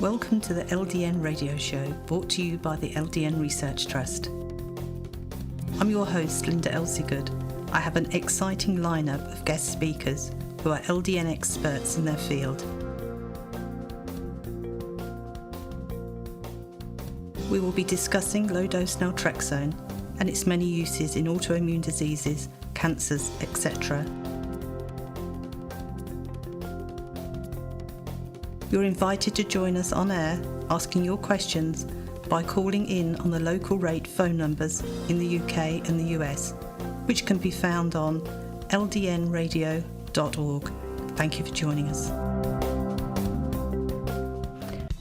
Welcome to the LDN radio show, brought to you by the LDN Research Trust. I'm your host, Linda Elseygood. I have an exciting lineup of guest speakers who are LDN experts in their field. We will be discussing low-dose naltrexone and its many uses in autoimmune diseases, cancers, etc. You're invited to join us on air, asking your questions by calling in on the local rate phone numbers in the UK and the US, which can be found on ldnradio.org. Thank you for joining us.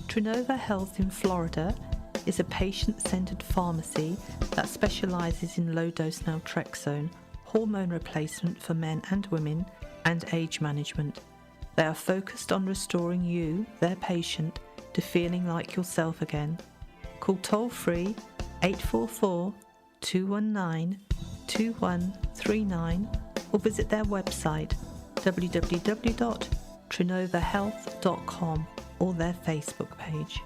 Trinova Health in Florida is a patient-centered pharmacy that specializes in low-dose naltrexone, hormone replacement for men and women, and age management. They are focused on restoring you, their patient, to feeling like yourself again. Call toll-free 844-219-2139 or visit their website www.trinovahealth.com or their Facebook page.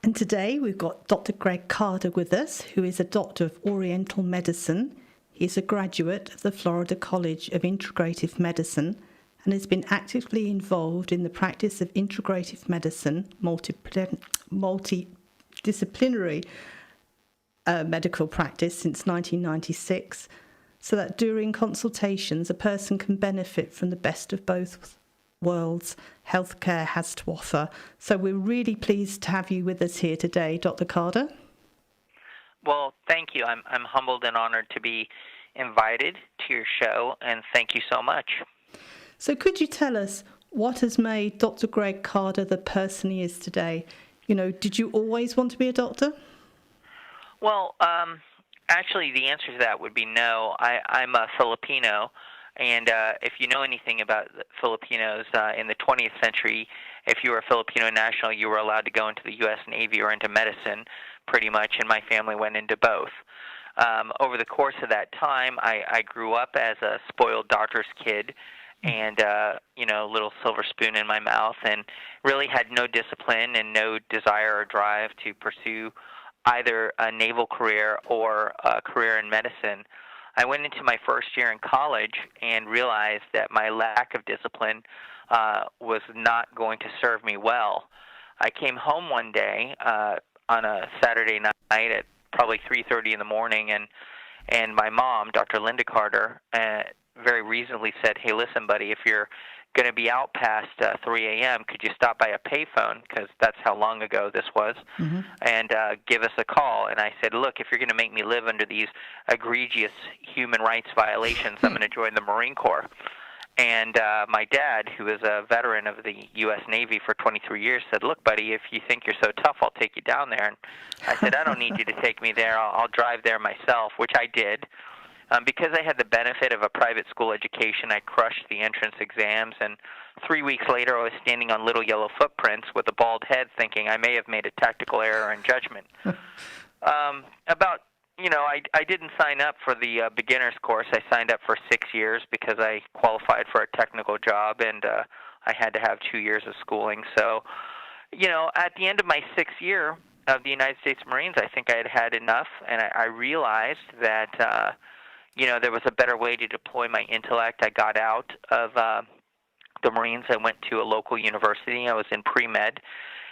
And today we've got Dr. Greg Carter with us, who is a doctor of Oriental Medicine. He is a graduate of the Florida College of Integrative Medicine and has been actively involved in the practice of integrative medicine, multidisciplinary medical practice since 1996, so that during consultations a person can benefit from the best of both worlds healthcare has to offer. So we're really pleased to have you with us here today, Dr. Carter. Well, thank you. I'm humbled and honored to be invited to your show, and thank you so much. So could you tell us what has made Dr. Greg Carter the person he is today? You know, did you always want to be a doctor? Well, actually, the answer to that would be no. I'm a Filipino, and if you know anything about Filipinos, in the 20th century, if you were a Filipino national, you were allowed to go into the U.S. Navy or into medicine, pretty much, and my family went into both. Over the course of that time, I grew up as a spoiled doctor's kid, and, little silver spoon in my mouth, and really had no discipline and no desire or drive to pursue either a naval career or a career in medicine. I went into my first year in college and realized that my lack of discipline was not going to serve me well. I came home one day on a Saturday night at probably 3:30 in the morning, and my mom, Dr. Linda Carter, very reasonably said, "Hey, listen, buddy, if you're going to be out past 3 a.m., could you stop by a payphone," because that's how long ago this was, and give us a call. And I said, "Look, if you're going to make me live under these egregious human rights violations, I'm going to join the Marine Corps." And my dad, who is a veteran of the U.S. Navy for 23 years, said, "Look, buddy, if you think you're so tough, I'll take you down there." And I said, "I don't need you to take me there. I'll drive there myself," which I did. Because I had the benefit of a private school education, I crushed the entrance exams, and 3 weeks later I was standing on little yellow footprints with a bald head thinking I may have made a tactical error in judgment. I didn't sign up for the beginner's course. I signed up for 6 years because I qualified for a technical job, and I had to have 2 years of schooling. So, at the end of my 6th year of the United States Marines, I think I had had enough, and I realized that there was a better way to deploy my intellect. I got out of the Marines. I went to a local university. I was in pre-med.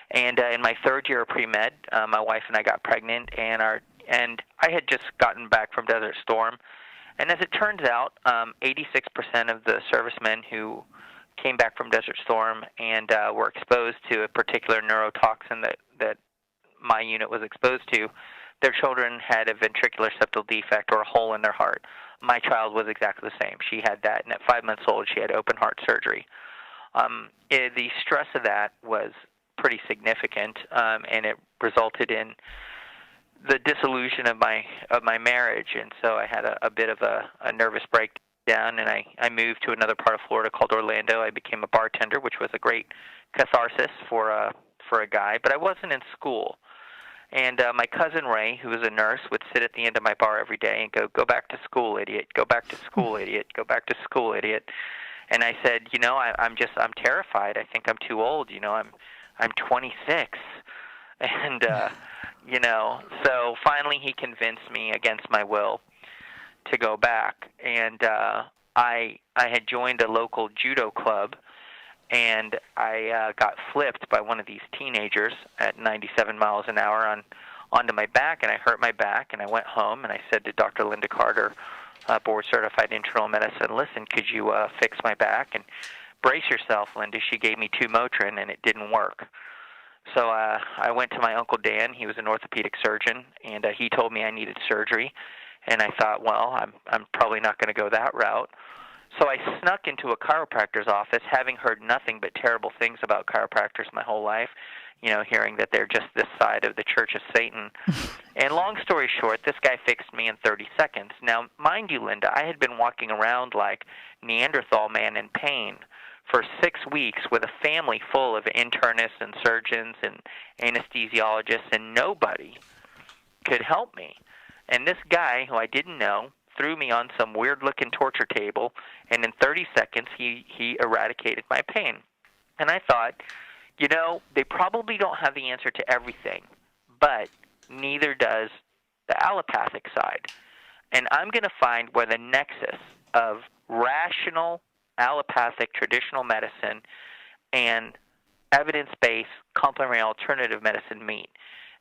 And in my 3rd year of pre-med, my wife and I got pregnant, and I had just gotten back from Desert Storm. And as it turns out, 86% of the servicemen who came back from Desert Storm and were exposed to a particular neurotoxin that my unit was exposed to, their children had a ventricular septal defect or a hole in their heart. My child was exactly the same. She had that, and at 5 months old, she had open heart surgery. The stress of that was pretty significant, and it resulted in the dissolution of my marriage. And so I had a bit of a nervous breakdown, and I moved to another part of Florida called Orlando. I became a bartender, which was a great catharsis for a guy, but I wasn't in school. And my cousin Ray, who was a nurse, would sit at the end of my bar every day and go back to school, idiot, go back to school, idiot, go back to school, idiot. And I said, I'm terrified. I think I'm too old. I'm 26. And, so finally he convinced me against my will to go back. And I had joined a local judo club, and I got flipped by one of these teenagers at 97 miles an hour onto my back, and I hurt my back, and I went home, and I said to Dr. Linda Carter, board-certified internal medicine, listen, could you fix my back? And brace yourself, Linda. She gave me 2 Motrin, and it didn't work. So I went to my Uncle Dan. He was an orthopedic surgeon, and he told me I needed surgery. And I thought, well, I'm probably not going to go that route. So I snuck into a chiropractor's office, having heard nothing but terrible things about chiropractors my whole life, hearing that they're just this side of the Church of Satan. And long story short, this guy fixed me in 30 seconds. Now, mind you, Linda, I had been walking around like Neanderthal man in pain for 6 weeks with a family full of internists and surgeons and anesthesiologists, and nobody could help me. And this guy, who I didn't know, threw me on some weird-looking torture table, and in 30 seconds he eradicated my pain. And I thought, they probably don't have the answer to everything, but neither does the allopathic side. And I'm going to find where the nexus of rational allopathic traditional medicine and evidence-based complementary alternative medicine meet.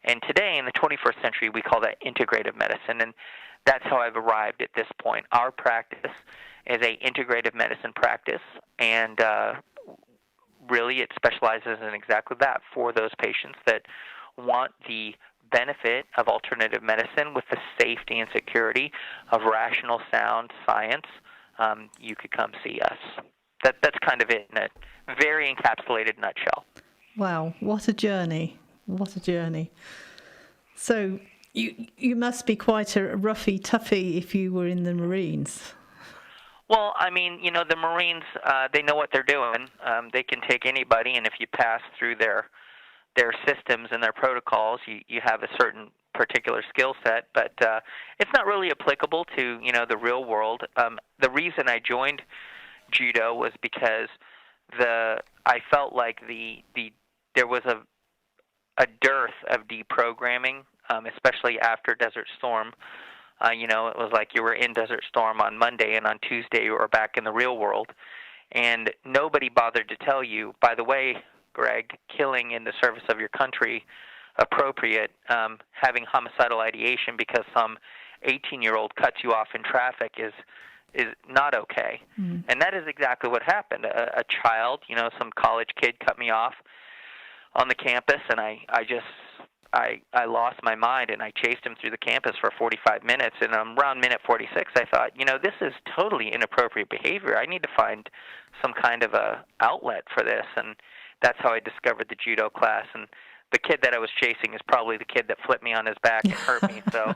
And today, in the 21st century, we call that integrative medicine, and that's how I've arrived at this point. Our practice is a integrative medicine practice, and really it specializes in exactly that for those patients that want the benefit of alternative medicine with the safety and security of rational, sound science. You could come see us. That's kind of it in a very encapsulated nutshell. Wow, what a journey. What a journey. So you must be quite a roughy toughy if you were in the Marines. Well, I mean, the Marines, they know what they're doing. They can take anybody, and if you pass through their systems and their protocols, you have a certain particular skill set, but it's not really applicable to, the real world. The reason I joined judo was because I felt like there was a dearth of deprogramming, especially after Desert Storm. It was like you were in Desert Storm on Monday, and on Tuesday you were back in the real world. And nobody bothered to tell you, by the way, Greg, killing in the service of your country, appropriate, having homicidal ideation because some 18-year-old cuts you off in traffic is not okay. Mm. And that is exactly what happened. A child, some college kid cut me off on the campus, and I lost my mind, and I chased him through the campus for 45 minutes, and around minute 46 I thought, this is totally inappropriate behavior. I need to find some kind of a outlet for this, and that's how I discovered the judo class. And the kid that I was chasing is probably the kid that flipped me on his back and hurt me, so,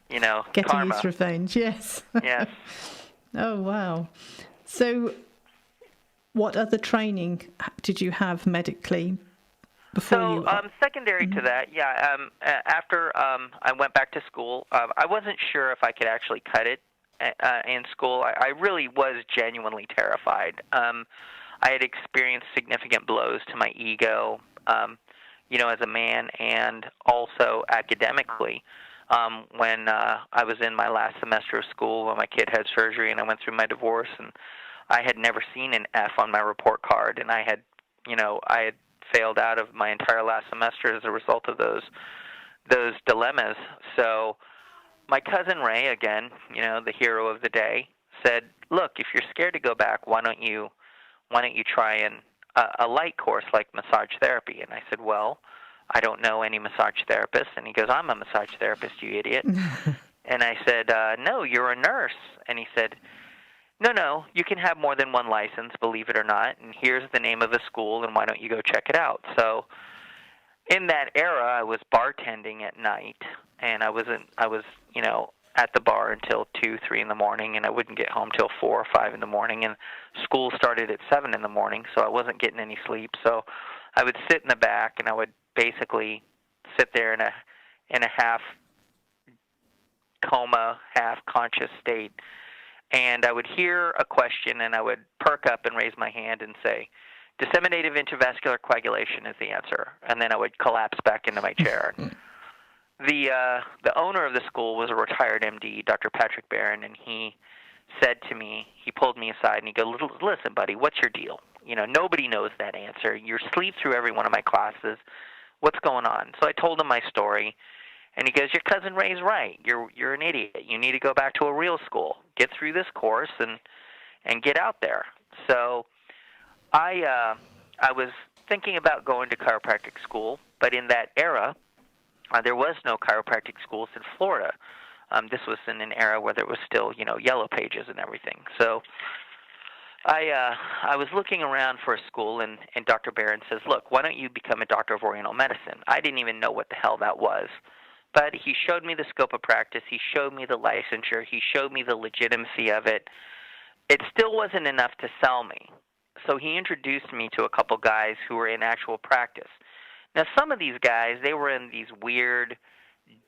Getting karma. his revenge, yes. Yes. Oh, wow. So what other training did you have medically before you... secondary to that, after I went back to school, I wasn't sure if I could actually cut it in school. I really was genuinely terrified. I had experienced significant blows to my ego, as a man, and also academically. When I was in my last semester of school, when my kid had surgery and I went through my divorce, and I had never seen an F on my report card, and I had failed out of my entire last semester as a result of those dilemmas. So my cousin Ray, again, the hero of the day, said, "Look, if you're scared to go back, why don't you try a light course like massage therapy?" And I said, "Well, I don't know any massage therapist." And he goes, "I'm a massage therapist, you idiot." And I said, "No, you're a nurse." And he said, No, you can have more than one license, believe it or not, and here's the name of the school, and why don't you go check it out?" So in that era, I was bartending at night, and I was at the bar until 2, 3 in the morning, and I wouldn't get home till 4 or 5 in the morning, and school started at 7 in the morning, so I wasn't getting any sleep. So I would sit in the back, and I would basically sit there in a half coma, half conscious state, and I would hear a question, and I would perk up and raise my hand and say, disseminated intravascular coagulation is the answer. And then I would collapse back into my chair. The owner of the school was a retired MD, Dr. Patrick Barron, and he said to me, he pulled me aside and he goes, listen, buddy, what's your deal? You know, nobody knows that answer. You sleep through every one of my classes. What's going on? So I told him my story, and he goes, your cousin Ray's right. You're an idiot. You need to go back to a real school. Get through this course and get out there. So I was thinking about going to chiropractic school, but in that era, there was no chiropractic schools in Florida. This was in an era where there was still, yellow pages and everything. So I was looking around for a school, and Dr. Barron says, look, why don't you become a doctor of Oriental medicine? I didn't even know what the hell that was. But he showed me the scope of practice. He showed me the licensure. He showed me the legitimacy of it. It still wasn't enough to sell me. So he introduced me to a couple guys who were in actual practice. Now, some of these guys, they were in these weird,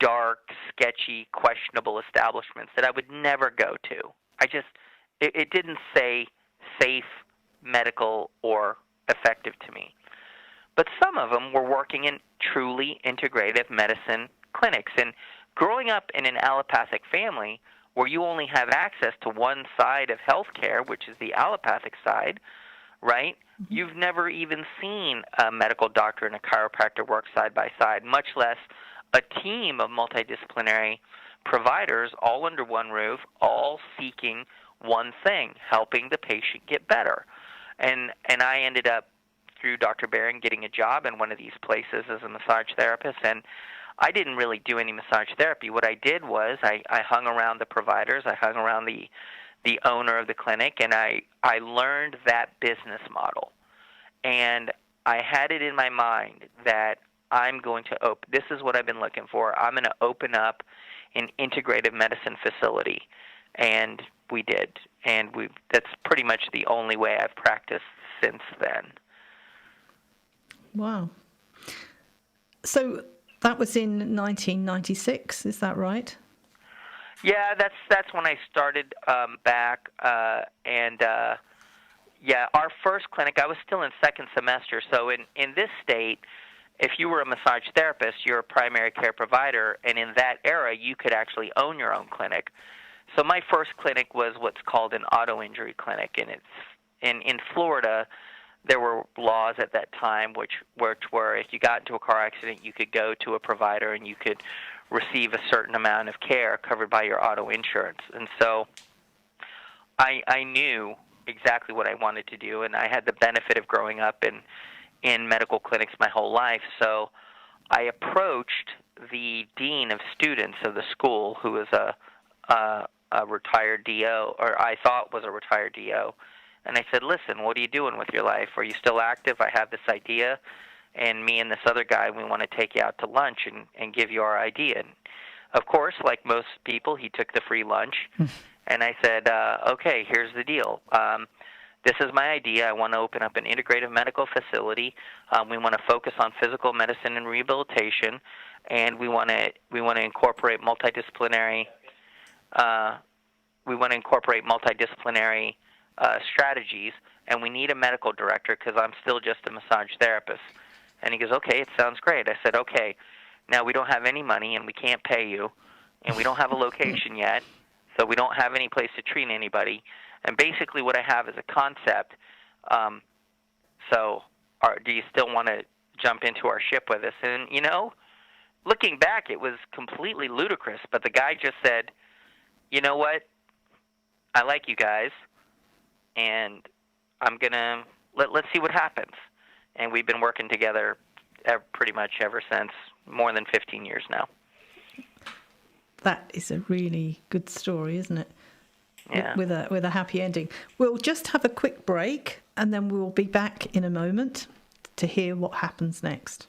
dark, sketchy, questionable establishments that I would never go to. It didn't say safe, medical, or effective to me. But some of them were working in truly integrative medicine clinics. And growing up in an allopathic family where you only have access to one side of healthcare, which is the allopathic side, right? Mm-hmm. You've never even seen a medical doctor and a chiropractor work side by side, much less a team of multidisciplinary providers all under one roof, all seeking one thing, helping the patient get better. And I ended up, through Dr. Barron, getting a job in one of these places as a massage therapist, and I didn't really do any massage therapy. What I did was I hung around the providers, I hung around the owner of the clinic, and I learned that business model. And I had it in my mind that I'm going to this is what I've been looking for. I'm going to open up an integrative medicine facility. And we did. And that's pretty much the only way I've practiced since then. Wow. So that was in 1996, is that right? Yeah, that's when I started back. Our first clinic, I was still in second semester. So in this state, if you were a massage therapist, you're a primary care provider, and in that era, you could actually own your own clinic. So my first clinic was what's called an auto injury clinic, and it's in Florida. There were laws at that time which were if you got into a car accident, you could go to a provider and you could receive a certain amount of care covered by your auto insurance. And so I knew exactly what I wanted to do, and I had the benefit of growing up in medical clinics my whole life. So I approached the dean of students of the school, who was a retired DO, or I thought was a retired DO, and I said, listen, what are you doing with your life? Are you still active? I have this idea, and me and this other guy, we want to take you out to lunch and give you our idea. And of course, like most people, he took the free lunch, and I said, okay, here's the deal. This is my idea. I want to open up an integrative medical facility. We want to focus on physical medicine and rehabilitation, and we want to incorporate multidisciplinary strategies, and we need a medical director because I'm still just a massage therapist. And he goes, okay, it sounds great. I said, okay, now we don't have any money and we can't pay you, and we don't have a location yet, so we don't have any place to treat anybody. And basically what I have is a concept. Do you still want to jump into our ship with us? And, looking back, it was completely ludicrous, but the guy just said, you know what, I like you guys, and I'm going to, let's see what happens. And we've been working together pretty much ever since, more than 15 years now. That is a really good story, isn't it? Yeah. With a happy ending. We'll just have a quick break, and then we'll be back in a moment to hear what happens next.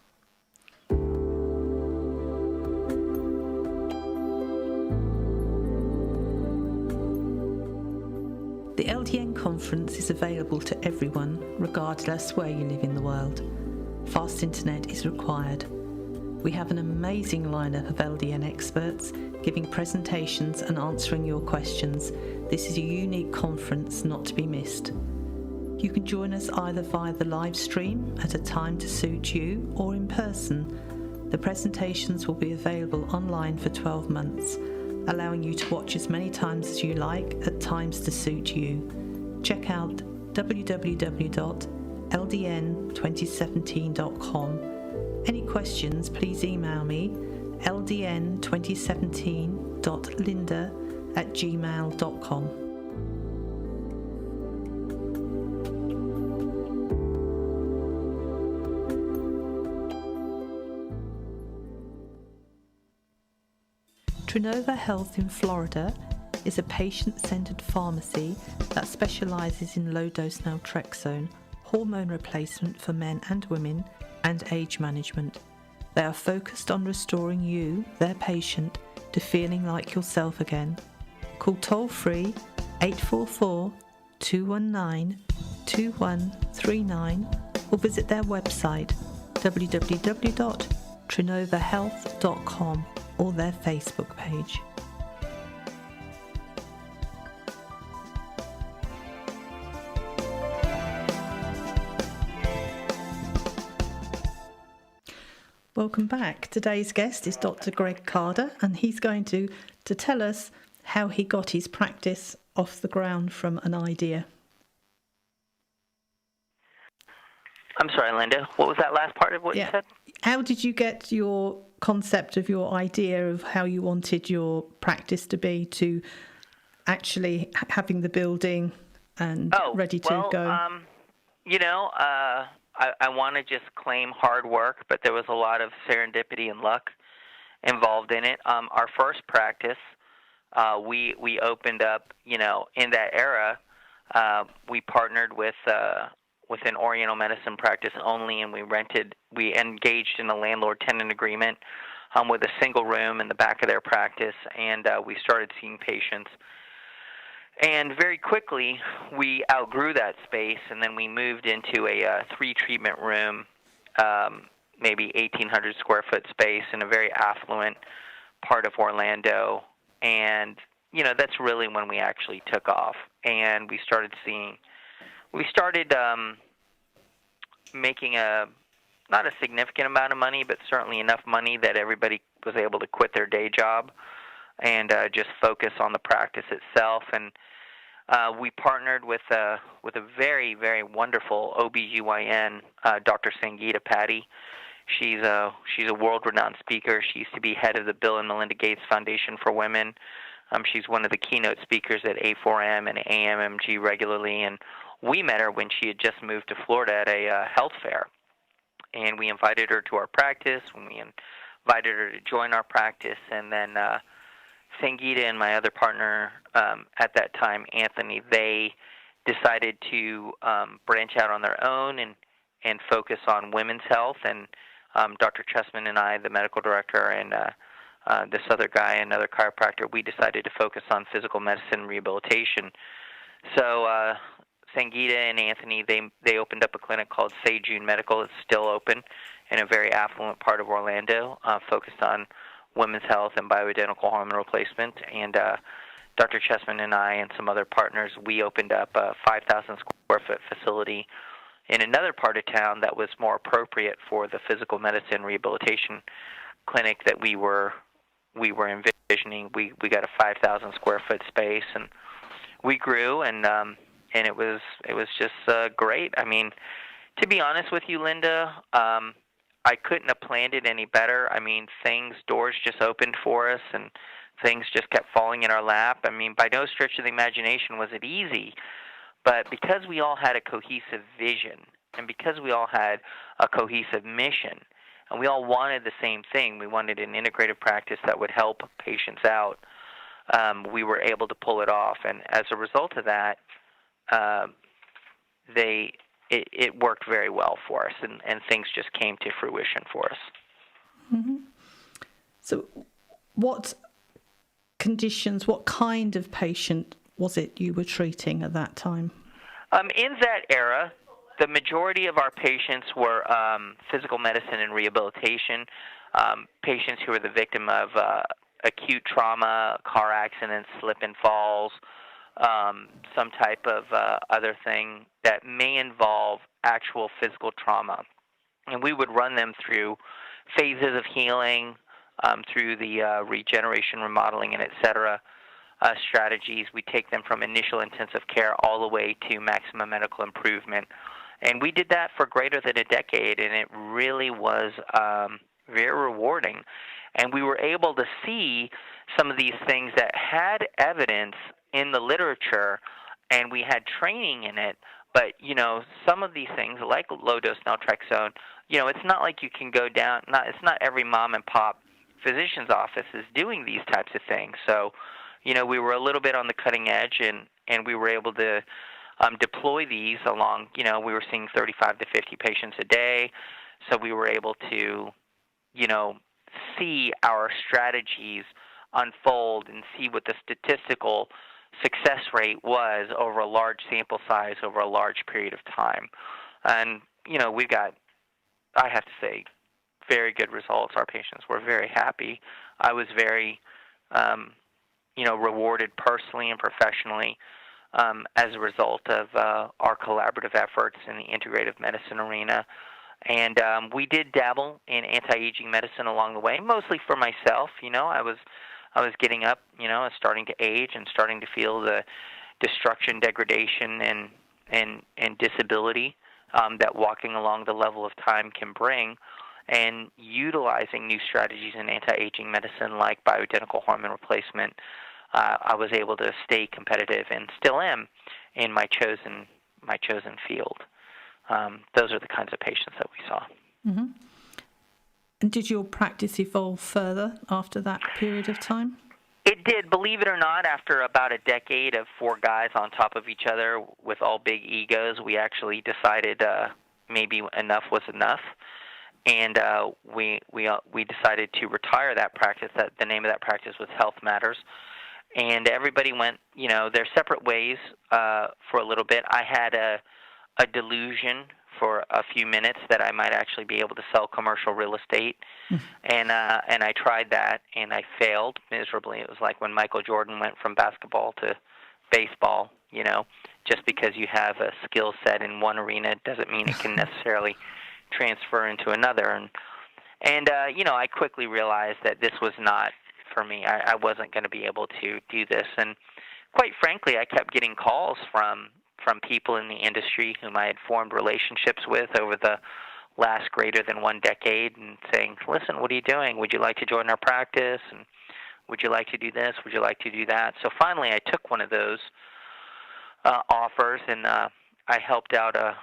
The LDN conference is available to everyone, regardless where you live in the world. Fast internet is required. We have an amazing lineup of LDN experts giving presentations and answering your questions. This is a unique conference not to be missed. You can join us either via the live stream at a time to suit you or in person. The presentations will be available online for 12 months, allowing you to watch as many times as you like at times to suit you. Check out www.ldn2017.com. Any questions, please email me ldn2017.linda@gmail.com. Trinova Health in Florida is a patient-centered pharmacy that specializes in low-dose naltrexone, hormone replacement for men and women, and age management. They are focused on restoring you, their patient, to feeling like yourself again. Call toll-free 844-219-2139 or visit their website www.trinovahealth.com or their Facebook page. Welcome back. Today's guest is Dr. Greg Carder, and he's going to tell us how he got his practice off the ground from an idea. I'm sorry, Linda. What was that last part of what you said? How did you get your concept of your idea of how you wanted your practice to be to actually having the building and ready to go? I want to just claim hard work, but there was a lot of serendipity and luck involved in it. Our first practice, we opened up, in that era, we partnered with an Oriental medicine practice only, and we engaged in a landlord-tenant agreement with a single room in the back of their practice, and we started seeing patients. And very quickly, we outgrew that space, and then we moved into a three-treatment room, maybe 1,800 square foot space in a very affluent part of Orlando. And, that's really when we actually took off. And we started making not a significant amount of money, but certainly enough money that everybody was able to quit their day job and just focus on the practice itself. And we partnered with a very, very wonderful OBGYN, Dr. Sangeeta Patty. She's a world-renowned speaker. She used to be head of the Bill and Melinda Gates Foundation for Women. She's one of the keynote speakers at A4M and AMMG regularly, and we met her when she had just moved to Florida at a health fair. And we invited her to our practice, and we invited her to join our practice, and then Sangeeta and my other partner at that time, Anthony, they decided to branch out on their own and focus on women's health. And Dr. Chessman and I, the medical director, and this other guy, another chiropractor, we decided to focus on physical medicine rehabilitation. So Sangeeta and Anthony, they opened up a clinic called Say June Medical. It's still open in a very affluent part of Orlando, focused on women's health and bioidentical hormone replacement. And Dr. Chessman and I and some other partners, we opened up a 5,000 square foot facility in another part of town that was more appropriate for the physical medicine rehabilitation clinic that we were envisioning. We got a 5,000 square foot space, and we grew, and it was just great. I mean, to be honest with you, Linda, I couldn't have planned it any better. I mean, doors just opened for us, and things just kept falling in our lap. I mean, by no stretch of the imagination was it easy, but because we all had a cohesive vision, and because we all had a cohesive mission, and we all wanted the same thing, we wanted an integrative practice that would help patients out, we were able to pull it off. And as a result of that, it worked very well for us, and things just came to fruition for us. Mm-hmm. So what conditions, what kind of patient was it you were treating at that time? In that era, the majority of our patients were physical medicine and rehabilitation, patients who were the victim of acute trauma, car accidents, slip and falls, some type of other thing, that may involve actual physical trauma. And we would run them through phases of healing, through the regeneration, remodeling, and et cetera strategies. We take them from initial intensive care all the way to maximum medical improvement. And we did that for greater than a decade, and it really was very rewarding. And we were able to see some of these things that had evidence in the literature, and we had training in it. But, some of these things, like low-dose naltrexone, it's not like you can go down. It's not every mom-and-pop physician's office is doing these types of things. So, we were a little bit on the cutting edge, and we were able to deploy these along. We were seeing 35 to 50 patients a day, so we were able to, see our strategies unfold and see what the statistical success rate was over a large sample size over a large period of time. And, we got, I have to say, very good results. Our patients were very happy. I was very, rewarded personally and professionally as a result of our collaborative efforts in the integrative medicine arena. And we did dabble in anti-aging medicine along the way, mostly for myself. I was getting up, starting to age and starting to feel the destruction, degradation, and disability that walking along the level of time can bring, and utilizing new strategies in anti-aging medicine like bioidentical hormone replacement. I was able to stay competitive and still am in my chosen field. Those are the kinds of patients that we saw. Mm-hmm. And did your practice evolve further after that period of time? It did, believe it or not. After about a decade of four guys on top of each other with all big egos, we actually decided maybe enough was enough, and we decided to retire that practice. That the name of that practice was Health Matters, and everybody went their separate ways for a little bit. I had a delusion for a few minutes that I might actually be able to sell commercial real estate, and I tried that, and I failed miserably. It was like when Michael Jordan went from basketball to baseball. Just because you have a skill set in one arena doesn't mean it can necessarily transfer into another. And I quickly realized that this was not for me. I wasn't going to be able to do this, and quite frankly, I kept getting calls from people in the industry whom I had formed relationships with over the last greater than one decade, and saying, listen, what are you doing? Would you like to join our practice? And would you like to do this? Would you like to do that? So finally I took one of those offers, and I helped out a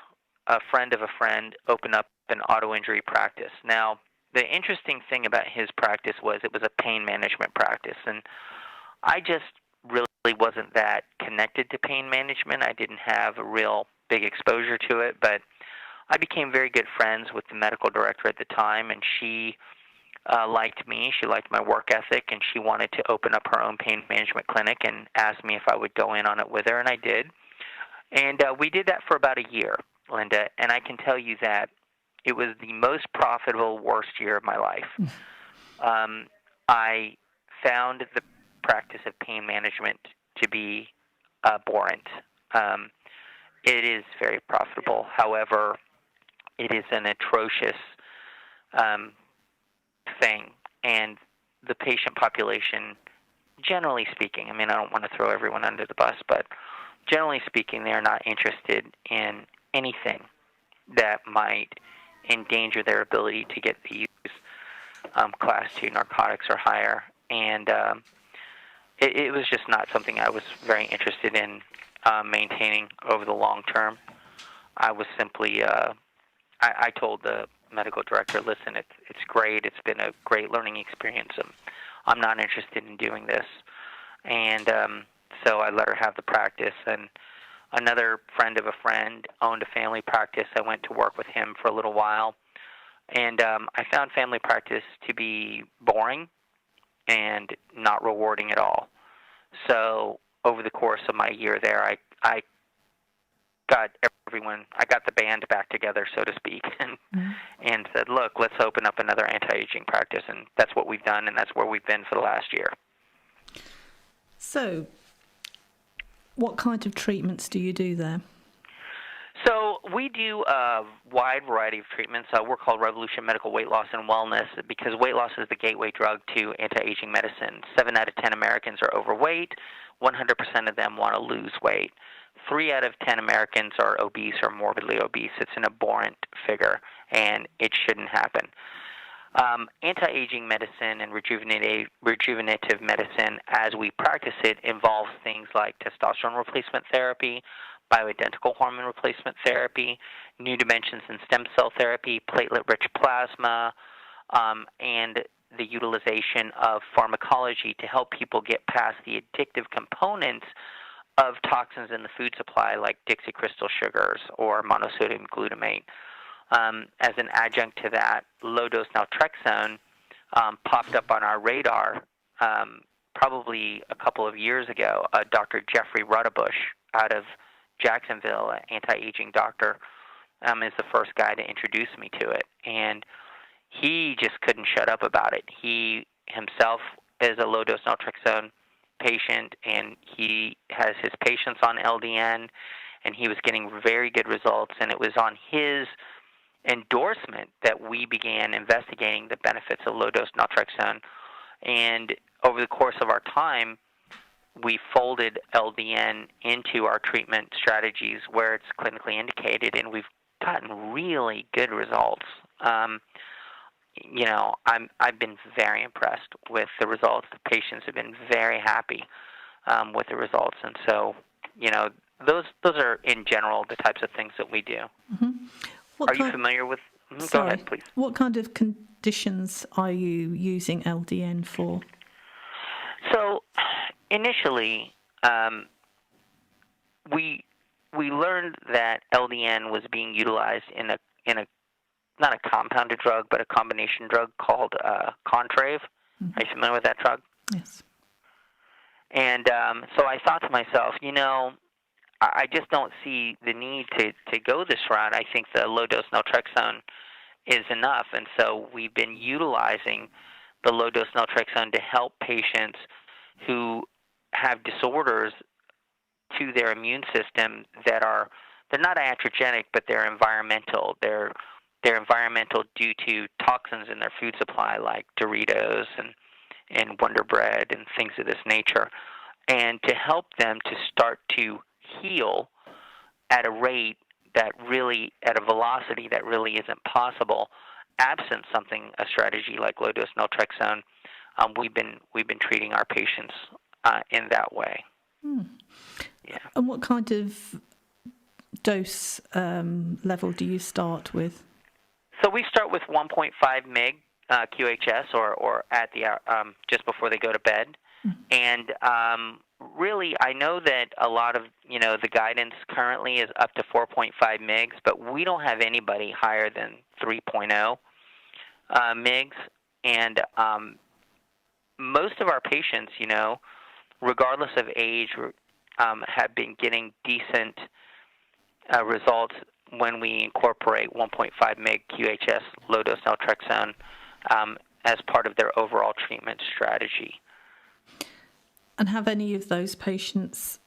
friend of a friend open up an auto injury practice. Now, the interesting thing about his practice was it was a pain management practice, and I just really wasn't that connected to pain management. I didn't have a real big exposure to it, but I became very good friends with the medical director at the time, and she liked me. She liked my work ethic, and she wanted to open up her own pain management clinic and asked me if I would go in on it with her, and I did. And we did that for about a year, Linda, and I can tell you that it was the most profitable, worst year of my life. I found the practice of pain management to be abhorrent. It is very profitable. However, it is an atrocious thing, and the patient population, generally speaking, I don't want to throw everyone under the bus, but generally speaking, they are not interested in anything that might endanger their ability to get these class 2 narcotics or higher, and it was just not something I was very interested in maintaining over the long term. I was simply, I told the medical director, listen, it's great, it's been a great learning experience, I'm not interested in doing this. And so I let her have the practice, and another friend of a friend owned a family practice. I went to work with him for a little while, and I found family practice to be boring and not rewarding at all. So over the course of my year there, I got the band back together, so to speak, and said, look, let's open up another anti-aging practice, and that's what we've done, and that's where we've been for the last year. So what kind of treatments do you do there? So we do a wide variety of treatments. We're called Revolution Medical Weight Loss and Wellness because weight loss is the gateway drug to anti-aging medicine. 7 out of 10 Americans are overweight. 100% of them want to lose weight. 3 out of 10 Americans are obese or morbidly obese. It's an abhorrent figure, and it shouldn't happen. Anti-aging medicine and rejuvenative medicine, as we practice it, involves things like testosterone replacement therapy, bioidentical hormone replacement therapy, new dimensions in stem cell therapy, platelet-rich plasma, and the utilization of pharmacology to help people get past the addictive components of toxins in the food supply like Dixie crystal sugars or monosodium glutamate. As an adjunct to that, low-dose naltrexone popped up on our radar probably a couple of years ago. Dr. Jeffrey Ruttabush out of Jacksonville, an anti-aging doctor, is the first guy to introduce me to it. And he just couldn't shut up about it. He himself is a low-dose naltrexone patient, and he has his patients on LDN, and he was getting very good results. And it was on his endorsement that we began investigating the benefits of low-dose naltrexone. And over the course of our time, we folded LDN into our treatment strategies where it's clinically indicated, and we've gotten really good results. I've been very impressed with the results. The patients have been very happy with the results, and so those are in general the types of things that we do. Mm-hmm. Are you familiar with? Go ahead, please. What kind of conditions are you using LDN for? So initially, we learned that LDN was being utilized in a not a compounded drug, but a combination drug called Contrave. Mm-hmm. Are you familiar with that drug? Yes. And so I thought to myself, I just don't see the need to go this route. I think the low-dose naltrexone is enough. And so we've been utilizing the low-dose naltrexone to help patients who have disorders to their immune system that they're not iatrogenic, but they're environmental. They're environmental due to toxins in their food supply like Doritos and Wonder Bread and things of this nature. And to help them to start to heal at a rate at a velocity that really isn't possible, absent a strategy like low-dose naltrexone. We've been treating our patients in that way. Yeah. And what kind of dose level do you start with? So we start with 1.5 mg QHS or at the just before they go to bed, and really, I know that a lot of the guidance currently is up to 4.5 mgs, but we don't have anybody higher than 3.0 mgs, and most of our patients, regardless of age, have been getting decent results when we incorporate 1.5 mg QHS low-dose naltrexone as part of their overall treatment strategy. And have any of those patients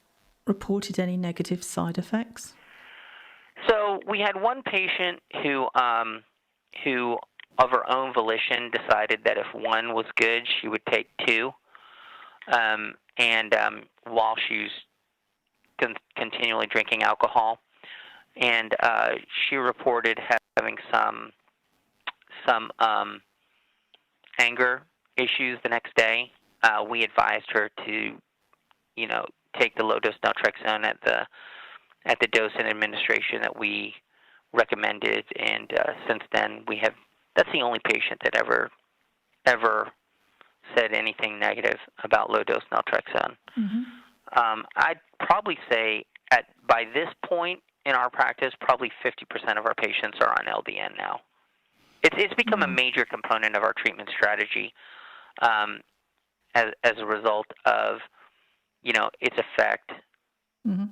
reported any negative side effects? So we had one patient who of her own volition decided that if one was good, she would take 2. While she's continually drinking alcohol, and she reported having some anger issues the next day. We advised her to, take the low-dose naltrexone at the dose and administration that we recommended, and since then that's the only patient that ever said anything negative about low-dose naltrexone. Mm-hmm. I'd probably say by this point in our practice, probably 50% of our patients are on LDN now. It's become a major component of our treatment strategy as a result of, its effect. Mm-hmm.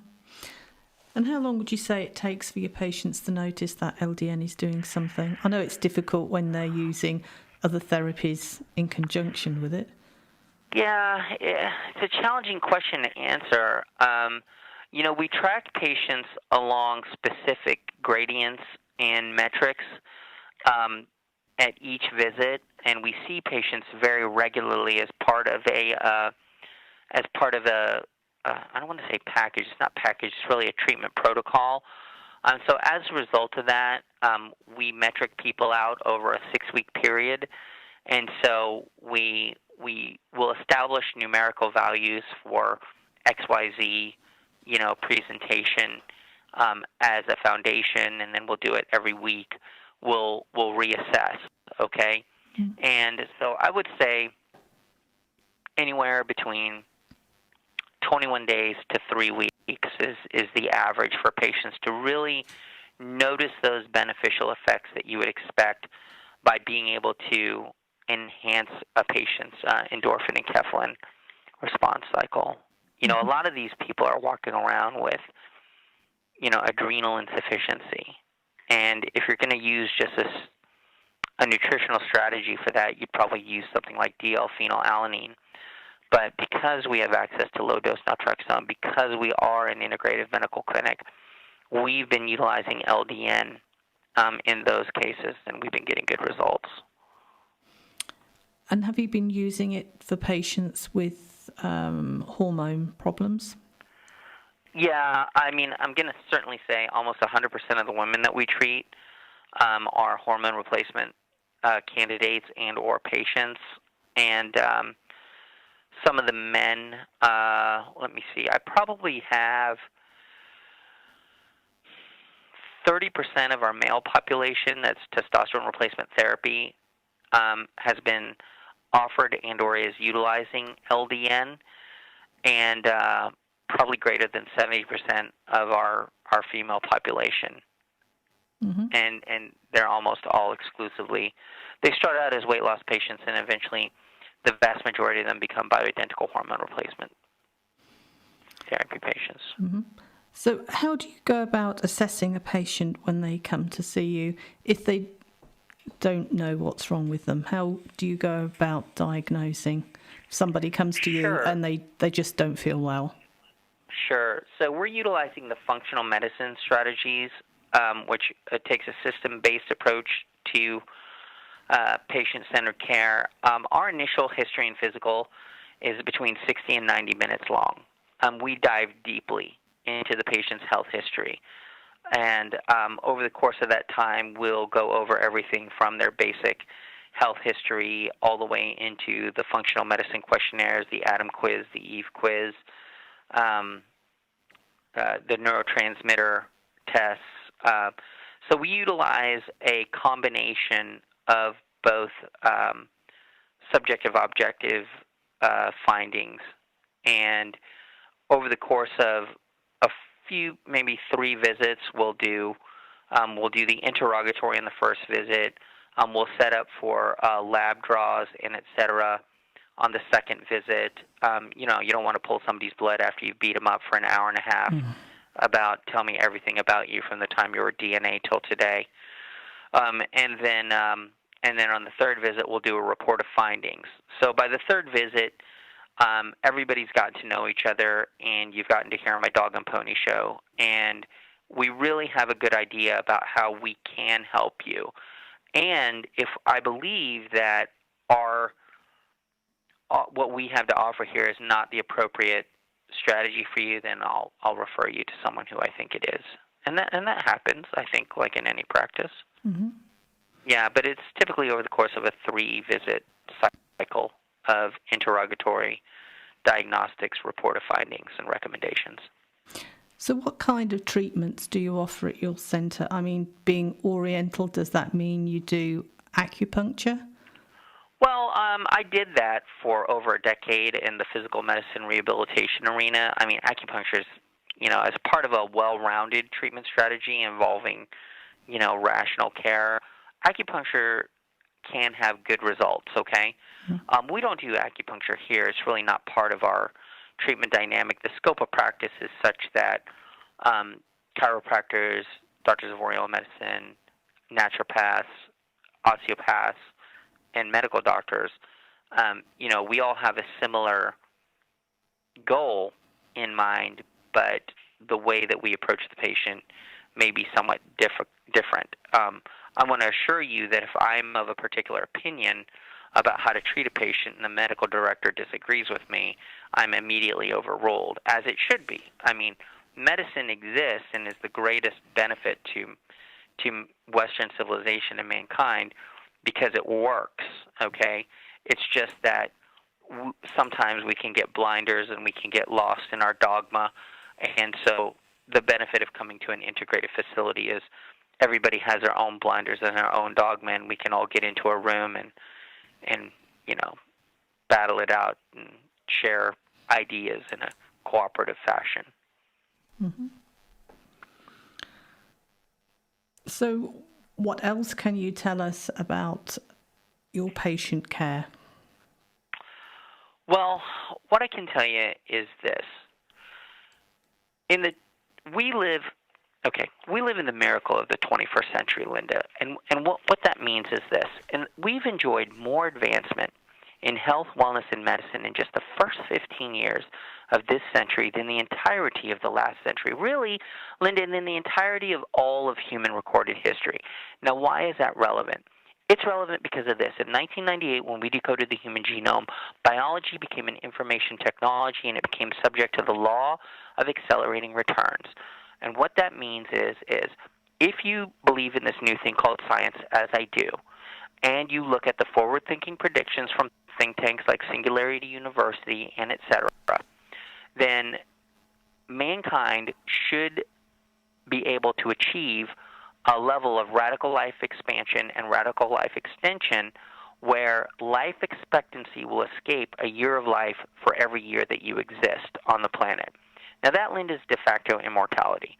And how long would you say it takes for your patients to notice that LDN is doing something? I know it's difficult when they're using other therapies in conjunction with it. Yeah, it's a challenging question to answer. We track patients along specific gradients and metrics at each visit, and we see patients very regularly as part of a I don't want to say package. It's not package. It's really a treatment protocol. So as a result of that, we metric people out over a 6-week period, and so we will establish numerical values for XYZ, presentation as a foundation, and then we'll do it every week. We'll reassess, okay? Mm-hmm. And so I would say anywhere between 21 days to 3 weeks is the average for patients to really notice those beneficial effects that you would expect by being able to enhance a patient's endorphin and enkephalin response cycle. A lot of these people are walking around with, adrenal insufficiency. And if you're going to use just a nutritional strategy for that, you'd probably use something like DL-phenylalanine. But because we have access to low-dose naltrexone, because we are an integrative medical clinic, we've been utilizing LDN in those cases, and we've been getting good results. And have you been using it for patients with hormone problems? Yeah, I'm going to certainly say almost 100% of the women that we treat are hormone replacement candidates and or patients. And some of the men, let me see, I probably have 30% of our male population that's testosterone replacement therapy has been offered and or is utilizing LDN, and probably greater than 70% of our female population. Mm-hmm. And they're almost all exclusively, they start out as weight loss patients, and eventually the vast majority of them become bioidentical hormone replacement therapy patients. Mm-hmm. So how do you go about assessing a patient when they come to see you if they don't know what's wrong with them? How do you go about diagnosing? If somebody comes to you and they just don't feel well. Sure. So we're utilizing the functional medicine strategies, which takes a system-based approach to patient-centered care. Our initial history and physical is between 60 and 90 minutes long. We dive deeply into the patient's health history. And over the course of that time, we'll go over everything from their basic health history all the way into the functional medicine questionnaires, the ADAM quiz, the EVE quiz, the neurotransmitter tests. So we utilize a combination of both subjective, objective findings, and over the course of a few, maybe 3 visits, we'll do the interrogatory in the first visit. We'll set up for lab draws and et cetera on the second visit. You don't want to pull somebody's blood after you beat them up for an hour and a half about tell me everything about you from the time you were DNA till today. And then on the third visit, we'll do a report of findings. So by the third visit, everybody's gotten to know each other, and you've gotten to hear my dog and pony show. And we really have a good idea about how we can help you. And if I believe that what we have to offer here is not the appropriate strategy for you, then I'll refer you to someone who I think it is. And that happens, I think, like in any practice. Mm-hmm. Yeah, but it's typically over the course of a 3-visit cycle of interrogatory, diagnostics, report of findings, and recommendations. So what kind of treatments do you offer at your centre? I mean, being Oriental, does that mean you do acupuncture? Well, I did that for over a decade in the physical medicine rehabilitation arena. I mean, acupuncture is, as part of a well-rounded treatment strategy involving, rational care, acupuncture can have good results, okay? Mm-hmm. We don't do acupuncture here. It's really not part of our treatment dynamic. The scope of practice is such that chiropractors, doctors of Oriental medicine, naturopaths, osteopaths, and medical doctors, we all have a similar goal in mind, but the way that we approach the patient may be somewhat different. I want to assure you that if I'm of a particular opinion about how to treat a patient and the medical director disagrees with me, I'm immediately overruled, as it should be. I mean, medicine exists and is the greatest benefit to Western civilization and mankind because it works, okay? It's just that sometimes we can get blinders and we can get lost in our dogma, and so the benefit of coming to an integrated facility is everybody has their own blinders and their own dogma, and we can all get into a room and battle it out and share ideas in a cooperative fashion. Mm-hmm. So what else can you tell us about your patient care? Well, what I can tell you is this. We live in the miracle of the 21st century, Linda, and what that means is this. And we've enjoyed more advancement in health, wellness, and medicine in just the first 15 years of this century than the entirety of the last century. Really, Linda, than the entirety of all of human recorded history. Now, why is that relevant? It's relevant because of this. In 1998, when we decoded the human genome, biology became an information technology, and it became subject to the law of accelerating returns. And what that means is if you believe in this new thing called science, as I do, and you look at the forward-thinking predictions from think tanks like Singularity University and et cetera, then mankind should be able to achieve a level of radical life expansion and radical life extension where life expectancy will escape a year of life for every year that you exist on the planet. Now, that, Linda, is de facto immortality.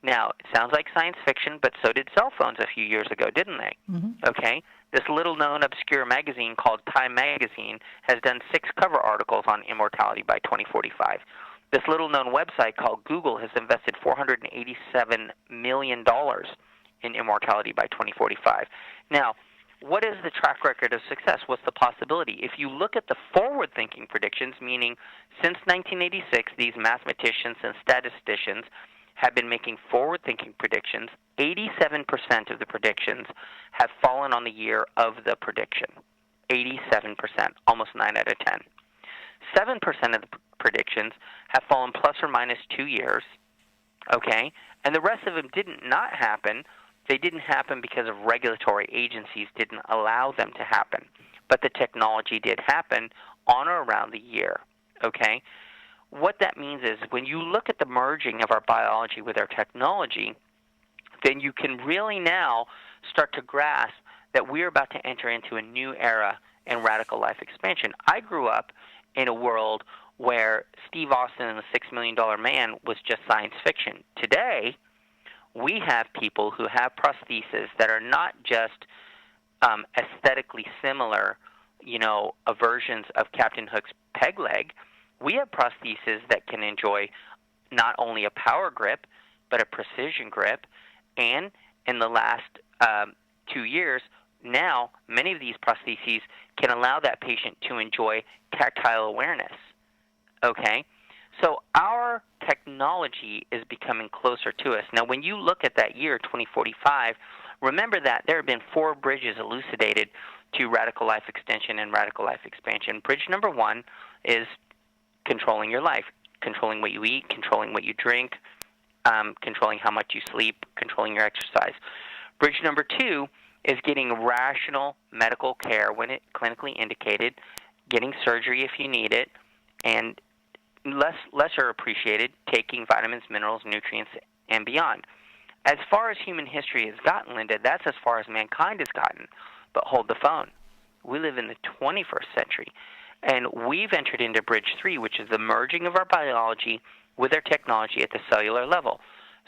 Now, it sounds like science fiction, but so did cell phones a few years ago, didn't they? Mm-hmm. Okay? This little-known, obscure magazine called Time Magazine has done 6 cover articles on immortality by 2045. This little-known website called Google has invested $487 million in immortality by 2045. Now, what is the track record of success? What's the possibility? If you look at the forward-thinking predictions, meaning since 1986, these mathematicians and statisticians have been making forward-thinking predictions, 87% of the predictions have fallen on the year of the prediction. 87%, almost 9 out of 10. 7% of the predictions have fallen plus or minus 2 years, okay? And the rest of them didn't not happen. They didn't happen because of regulatory agencies didn't allow them to happen. But the technology did happen on or around the year, okay? What that means is when you look at the merging of our biology with our technology, then you can really now start to grasp that we're about to enter into a new era in radical life expansion. I grew up in a world where Steve Austin and the $6 Million Man was just science fiction. Today, we have people who have prostheses that are not just aesthetically similar, versions of Captain Hook's peg leg. We have prostheses that can enjoy not only a power grip, but a precision grip. And in the last 2 years, now many of these prostheses can allow that patient to enjoy tactile awareness. Okay? So our technology is becoming closer to us. Now, when you look at that year, 2045, remember that there have been 4 bridges elucidated to radical life extension and radical life expansion. Bridge number 1 is controlling your life, controlling what you eat, controlling what you drink, controlling how much you sleep, controlling your exercise. Bridge number 2 is getting rational medical care when it's clinically indicated, getting surgery if you need it, and lesser appreciated, taking vitamins, minerals, nutrients, and beyond. As far as human history has gotten, Linda, that's as far as mankind has gotten. But hold the phone. We live in the 21st century, and we've entered into Bridge 3, which is the merging of our biology with our technology at the cellular level.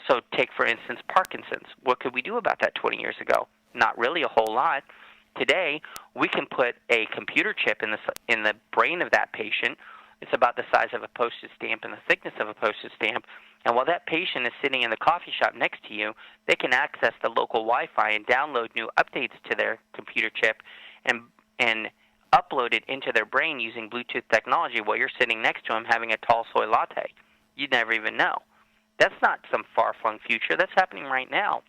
So take, for instance, Parkinson's. What could we do about that 20 years ago? Not really a whole lot. Today, we can put a computer chip in the brain of that patient. It's about the size of a postage stamp and the thickness of a postage stamp. And while that patient is sitting in the coffee shop next to you, they can access the local Wi-Fi and download new updates to their computer chip and upload it into their brain using Bluetooth technology while you're sitting next to them having a tall soy latte. You'd never even know. That's not some far-flung future. That's happening right now.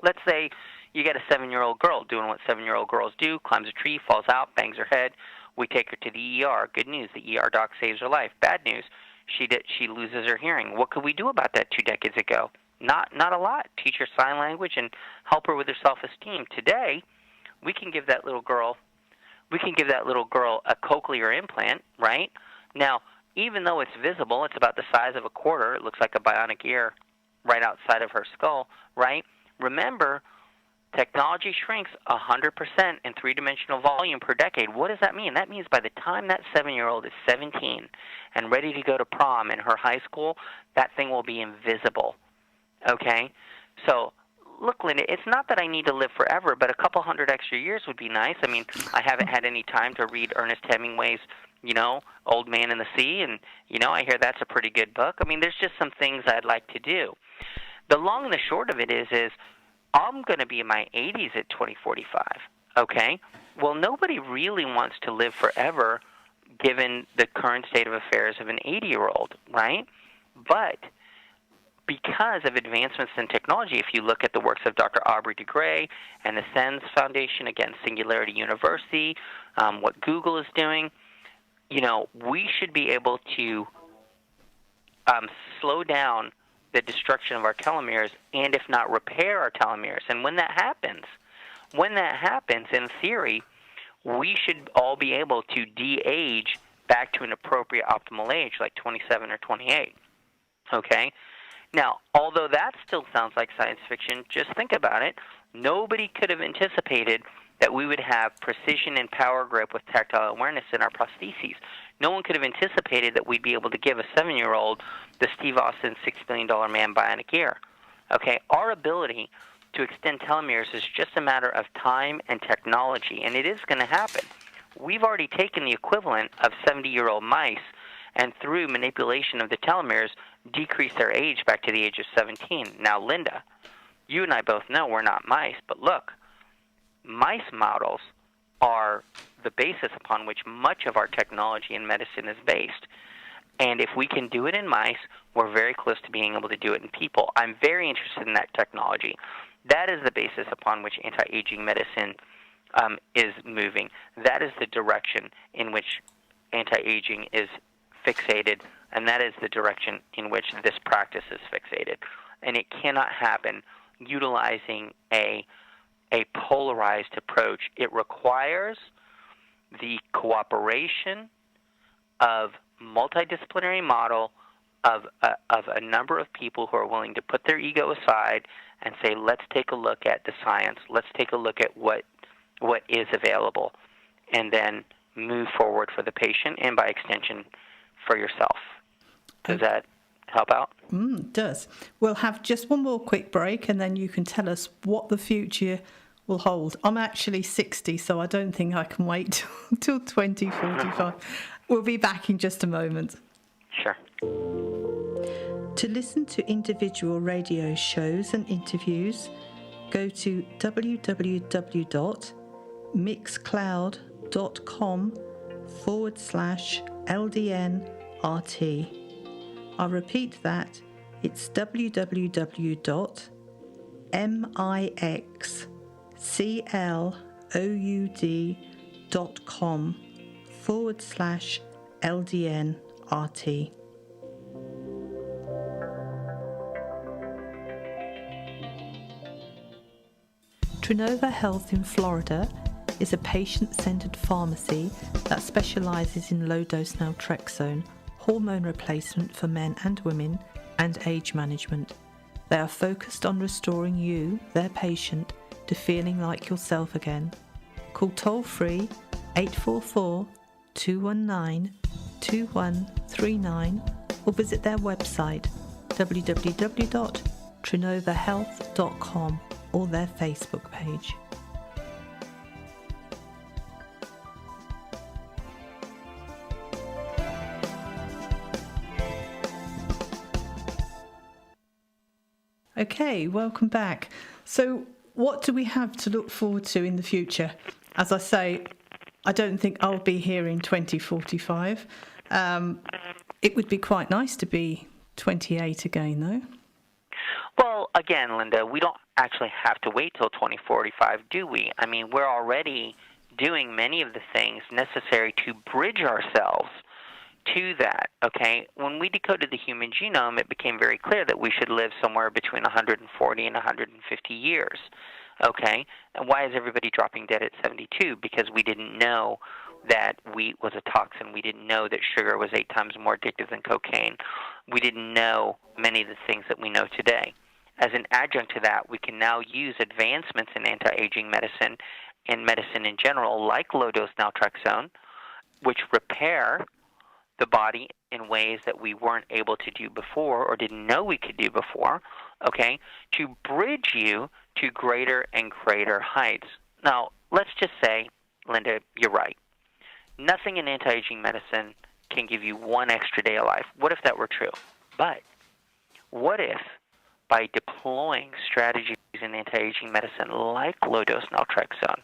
Let's say you get a 7-year-old girl doing what 7-year-old girls do, climbs a tree, falls out, bangs her head. We take her to the ER. Good news, the ER doc saves her life. Bad news, she loses her hearing. What could we do about that 2 decades ago? Not a lot. Teach her sign language and help her with her self-esteem. Today, we can give that little girl a cochlear implant, right? Now, even though it's visible, it's about the size of a quarter. It looks like a bionic ear right outside of her skull, right? Remember, technology shrinks 100% in three-dimensional volume per decade. What does that mean? That means by the time that 7-year-old is 17 and ready to go to prom in her high school, that thing will be invisible, okay? So, look, Linda, it's not that I need to live forever, but a couple hundred extra years would be nice. I mean, I haven't had any time to read Ernest Hemingway's, Old Man and the Sea, and, I hear that's a pretty good book. I mean, there's just some things I'd like to do. The long and the short of it is I'm going to be in my 80s at 2045, okay? Well, nobody really wants to live forever given the current state of affairs of an 80-year-old, right? But because of advancements in technology, if you look at the works of Dr. Aubrey de Grey and the SENS Foundation, again, Singularity University, what Google is doing, we should be able to slow down the destruction of our telomeres and, if not, repair our telomeres. And when that happens, in theory, we should all be able to de-age back to an appropriate optimal age, like 27 or 28, okay? Now, although that still sounds like science fiction, just think about it. Nobody could have anticipated that we would have precision and power grip with tactile awareness in our prostheses. No one could have anticipated that we'd be able to give a 7-year-old the Steve Austin $6 billion man bionic ear. Okay, our ability to extend telomeres is just a matter of time and technology, and it is going to happen. We've already taken the equivalent of 70-year-old mice and through manipulation of the telomeres, decrease their age back to the age of 17. Now, Linda, you and I both know we're not mice, but look, mice models are the basis upon which much of our technology in medicine is based. And if we can do it in mice, we're very close to being able to do it in people. I'm very interested in that technology. That is the basis upon which anti-aging medicine is moving. That is the direction in which anti-aging is fixated, and that is the direction in which this practice is fixated. And it cannot happen utilizing a polarized approach. It requires the cooperation of multidisciplinary model of a number of people who are willing to put their ego aside and say, let's take a look at the science, let's take a look at what is available, and then move forward for the patient and, by extension, for yourself. Does that help out? It does. We'll have just one more quick break, and then you can tell us what the future will hold. I'm actually 60, so I don't think I can wait till 2045. We'll be back in just a moment. Sure. To listen to individual radio shows and interviews, go to www.mixcloud.com/LDNRT. I'll repeat that. It's www.mixcloud.com/LDNRT. Trinova Health in Florida is a patient-centered pharmacy that specializes in low-dose Naltrexone, hormone replacement for men and women, and age management. They are focused on restoring you, their patient, to feeling like yourself again. Call toll-free 844-219-2139 or visit their website www.trinovahealth.com or their Facebook page. Okay, welcome back. So what do we have to look forward to in the future? As I say, I don't think I'll be here in 2045. It would be quite nice to be 28 again, though. Well, again, Linda, we don't actually have to wait till 2045, do we? I mean, we're already doing many of the things necessary to bridge ourselves to that, okay? When we decoded the human genome, it became very clear that we should live somewhere between 140 and 150 years, okay? And why is everybody dropping dead at 72? Because we didn't know that wheat was a toxin. We didn't know that sugar was 8 times more addictive than cocaine. We didn't know many of the things that we know today. As an adjunct to that, we can now use advancements in anti-aging medicine and medicine in general, like low-dose naltrexone, which repair the body in ways that we weren't able to do before or didn't know we could do before, okay, to bridge you to greater and greater heights. Now, let's just say, Linda, you're right. Nothing in anti-aging medicine can give you 1 extra day of life. What if that were true? But what if by deploying strategies in anti-aging medicine like low-dose naltrexone,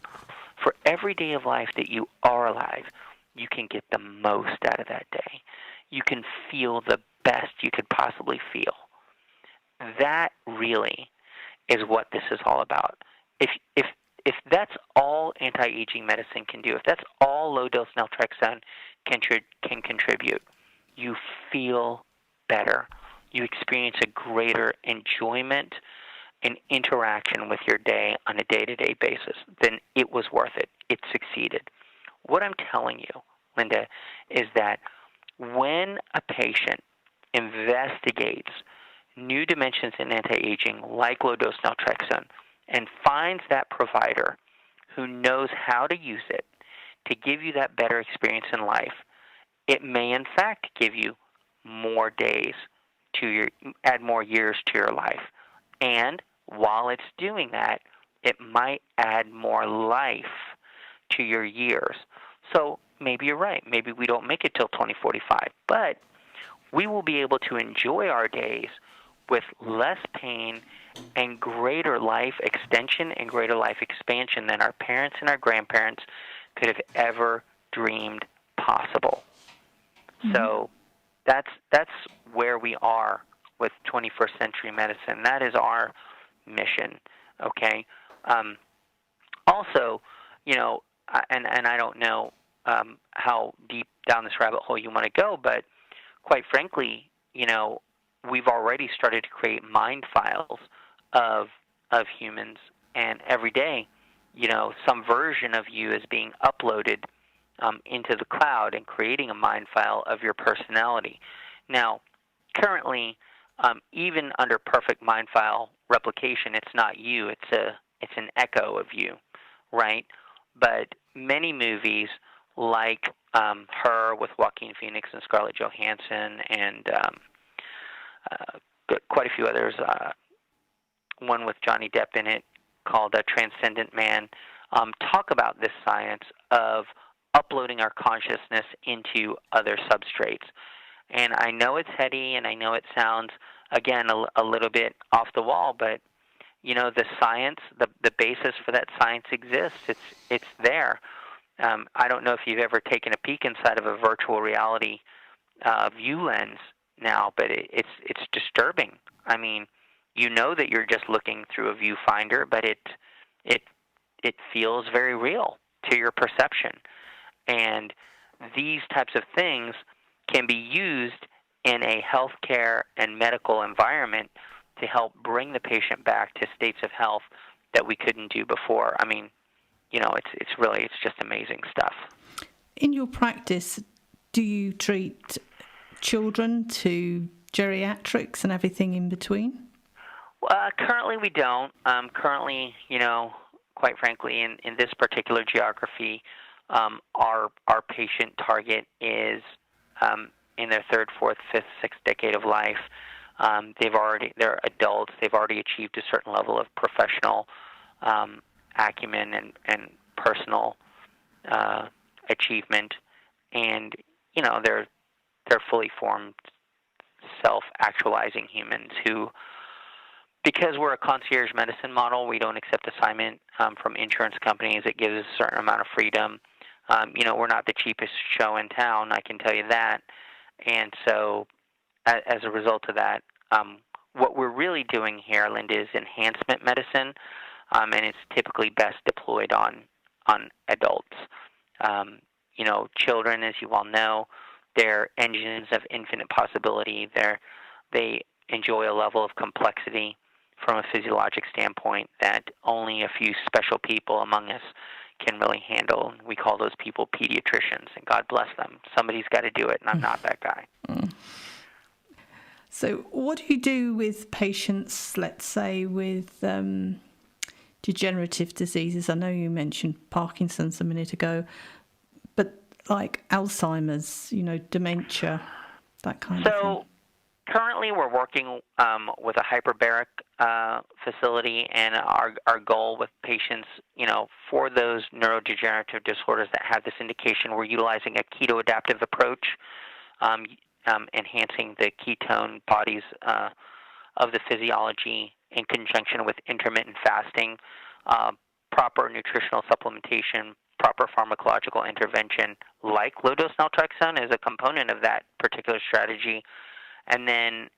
for every day of life that you are alive, you can get the most out of that day. You can feel the best you could possibly feel. That really is what this is all about. If that's all anti-aging medicine can do, if that's all low-dose naltrexone can contribute, you feel better. You experience a greater enjoyment and interaction with your day on a day-to-day basis, then it was worth it. It succeeded. What I'm telling you, Linda, is that when a patient investigates new dimensions in anti-aging like low-dose naltrexone and finds that provider who knows how to use it to give you that better experience in life, it may in fact give you more days add more years to your life. And while it's doing that, it might add more life to your years. So maybe you're right. Maybe we don't make it till 2045, but we will be able to enjoy our days with less pain and greater life extension and greater life expansion than our parents and our grandparents could have ever dreamed possible. Mm-hmm. So that's where we are with 21st century medicine. That is our mission, okay? Also, you know, and I don't know how deep down this rabbit hole you want to go, but quite frankly, you know, we've already started to create mind files of humans, and every day, you know, some version of you is being uploaded into the cloud and creating a mind file of your personality. Now, currently, even under perfect mind file replication, it's not you. It's an echo of you, right? But many movies like Her with Joaquin Phoenix and Scarlett Johansson, and quite a few others. One with Johnny Depp in it called Transcendent Man, talk about this science of uploading our consciousness into other substrates. And I know it's heady, and I know it sounds, again, a little bit off the wall, but, you know, the science, the basis for that science exists. It's there. I don't know if you've ever taken a peek inside of a virtual reality view lens now, but it's disturbing. I mean, you know that you're just looking through a viewfinder, but it feels very real to your perception. And these types of things can be used in a healthcare and medical environment to help bring the patient back to states of health that we couldn't do before. I mean, you know, it's just amazing stuff. In your practice, do you treat children to geriatrics and everything in between? Currently we don't. Currently, you know, quite frankly, in this particular geography, our patient target is in their 3rd, 4th, 5th, 6th decade of life. They're adults. They've already achieved a certain level of professional acumen and personal achievement, and you know they're fully formed, self-actualizing humans who, because we're a concierge medicine model, we don't accept assignment from insurance companies. It gives us a certain amount of freedom. You know, we're not the cheapest show in town, I can tell you that. And so, as a result of that, what we're really doing here, Linda, is enhancement medicine, and it's typically best deployed on adults. Children, as you all know, they're engines of infinite possibility. They enjoy a level of complexity from a physiologic standpoint that only a few special people among us can really handle. We call those people pediatricians, and God bless them. Somebody's got to do it, and I'm not that guy. So what do you do with patients, let's say, with degenerative diseases? I know you mentioned Parkinson's a minute ago, but like Alzheimer's, dementia, that kind of thing. So currently we're working with a hyperbaric facility, and our goal with patients, for those neurodegenerative disorders that have this indication, we're utilizing a keto-adaptive approach, enhancing the ketone bodies of the physiology in conjunction with intermittent fasting, proper nutritional supplementation, proper pharmacological intervention like low-dose naltrexone is a component of that particular strategy, and then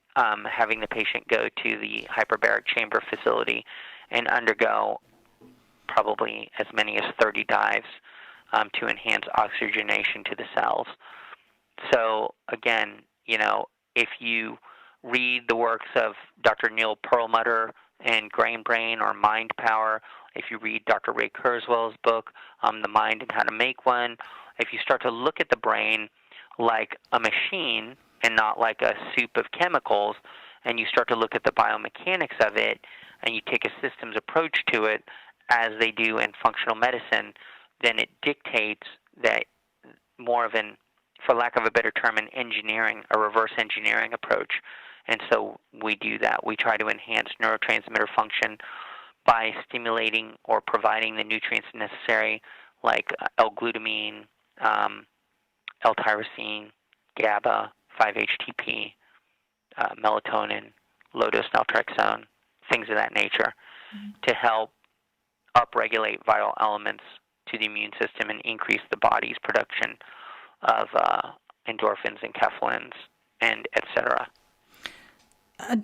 having the patient go to the hyperbaric chamber facility and undergo probably as many as 30 dives to enhance oxygenation to the cells. So again, if you read the works of Dr. Neil Perlmutter and Grain Brain or Mind Power, if you read Dr. Ray Kurzweil's book, The Mind and How to Make One, if you start to look at the brain like a machine and not like a soup of chemicals, and you start to look at the biomechanics of it, and you take a systems approach to it, as they do in functional medicine, then it dictates that more of an, for lack of a better term, a reverse engineering approach. And so we do that. We try to enhance neurotransmitter function by stimulating or providing the nutrients necessary, like L-glutamine, L-tyrosine, GABA, 5-HTP, melatonin, low-dose naltrexone, things of that nature, to help upregulate vital elements to the immune system and increase the body's production of endorphins and enkephalins, and et cetera.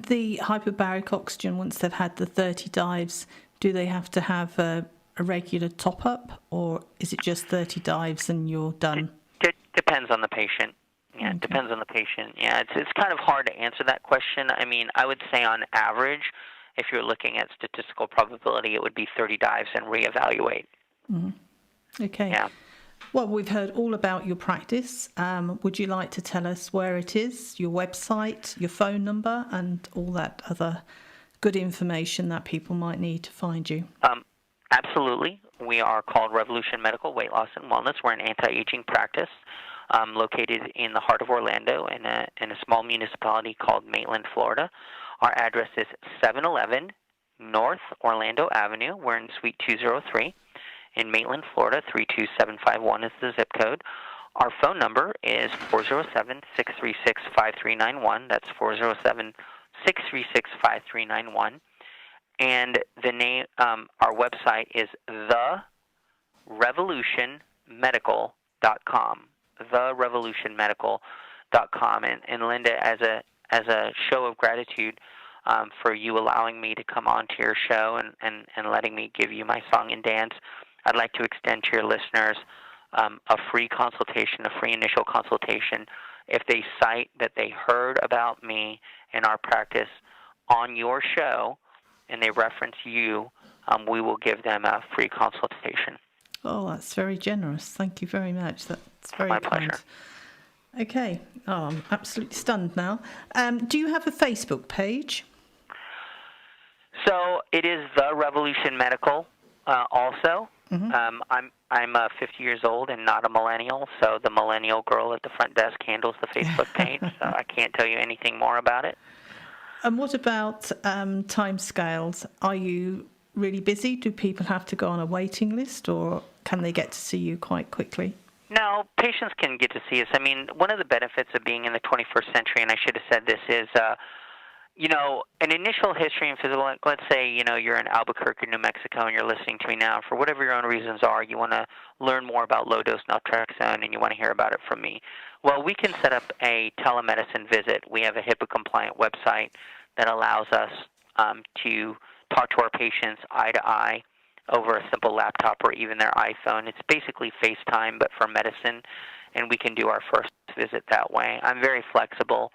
The hyperbaric oxygen, once they've had the 30 dives, do they have to have a regular top-up, or is it just 30 dives and you're done? It depends on the patient. Yeah, It depends on the patient. Yeah, it's kind of hard to answer that question. I mean, I would say on average, if you're looking at statistical probability, it would be 30 dives and reevaluate. Okay. Yeah. Well, we've heard all about your practice. Would you like to tell us where it is, your website, your phone number, and all that other good information that people might need to find you? Absolutely. We are called Revolution Medical Weight Loss and Wellness. We're an anti-aging practice located in the heart of Orlando in a small municipality called Maitland, Florida. Our address is 711 North Orlando Avenue. We're in Suite 203. In Maitland, Florida, 32751 is the zip code. Our phone number is 407-636-5391. That's 407-636-5391. And the name, our website is therevolutionmedical.com. Therevolutionmedical.com. And Linda, as a show of gratitude for you allowing me to come on to your show and letting me give you my song and dance, I'd like to extend to your listeners a free consultation, a free initial consultation. If they cite that they heard about me and our practice on your show and they reference you, we will give them a free consultation. Oh, that's very generous. Thank you very much. That's very My kind. pleasure. Okay. Oh, I'm absolutely stunned now. Do you have a Facebook page? So it is The Revolution Medical also. I'm 50 years old and not a millennial, so the millennial girl at the front desk handles the Facebook page, so I can't tell you anything more about it. And what about timescales? Are you really busy? Do people have to go on a waiting list, or can they get to see you quite quickly? No, patients can get to see us. I mean, one of the benefits of being in the 21st century, and I should have said this, is an initial history in physical, let's say, you're in Albuquerque, New Mexico, and you're listening to me now. For whatever your own reasons are, you want to learn more about low-dose naltrexone, and you want to hear about it from me. Well, we can set up a telemedicine visit. We have a HIPAA-compliant website that allows us to talk to our patients eye to eye over a simple laptop or even their iPhone. It's basically FaceTime, but for medicine, and we can do our first visit that way. I'm very flexible.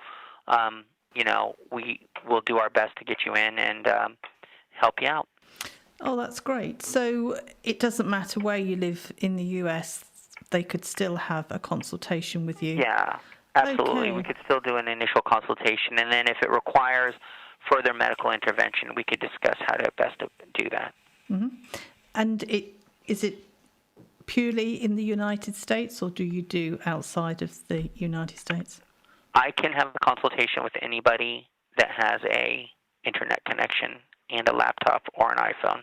We will do our best to get you in and help you out. Oh, that's great. So it doesn't matter where you live in the US, they could still have a consultation with you? Yeah, absolutely. Okay. We could still do an initial consultation, and then if it requires further medical intervention, we could discuss how to best do that. Mm-hmm. And is it purely in the United States, or do you do outside of the United States? I can have a consultation with anybody that has a internet connection and a laptop or an iPhone.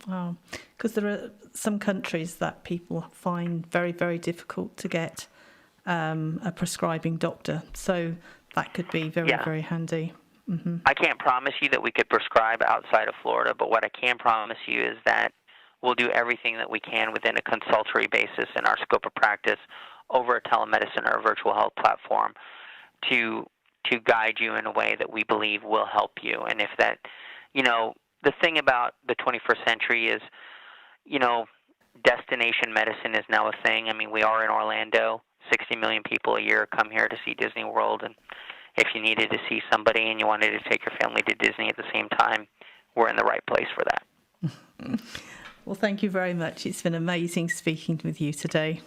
Wow, because there are some countries that people find very, very difficult to get a prescribing doctor. So that could be very, very handy. Mm-hmm. I can't promise you that we could prescribe outside of Florida, but what I can promise you is that we'll do everything that we can within a consultory basis in our scope of practice over a telemedicine or a virtual health platform to guide you in a way that we believe will help you. And if that, the thing about the 21st century is, destination medicine is now a thing. I mean, we are in Orlando. 60 million people a year come here to see Disney World, and if you needed to see somebody and you wanted to take your family to Disney at the same time, we're in the right place for that. Well, thank you very much. It's been amazing speaking with you today.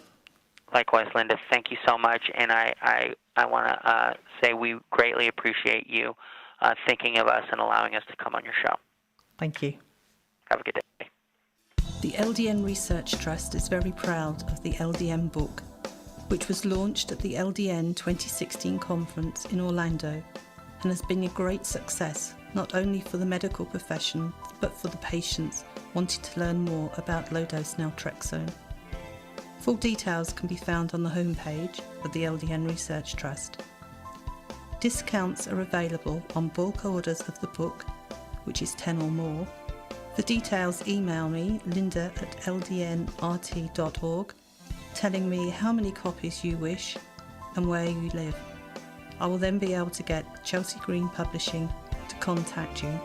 Likewise, Linda. Thank you so much, and I want to say we greatly appreciate you thinking of us and allowing us to come on your show. Thank you. Have a good day. The LDN Research Trust is very proud of the LDN book, which was launched at the LDN 2016 conference in Orlando and has been a great success, not only for the medical profession, but for the patients wanting to learn more about low-dose naltrexone. Full details can be found on the homepage of the LDN Research Trust. Discounts are available on bulk orders of the book, which is 10 or more. For details, email me, linda@ldnrt.org, telling me how many copies you wish and where you live. I will then be able to get Chelsea Green Publishing to contact you.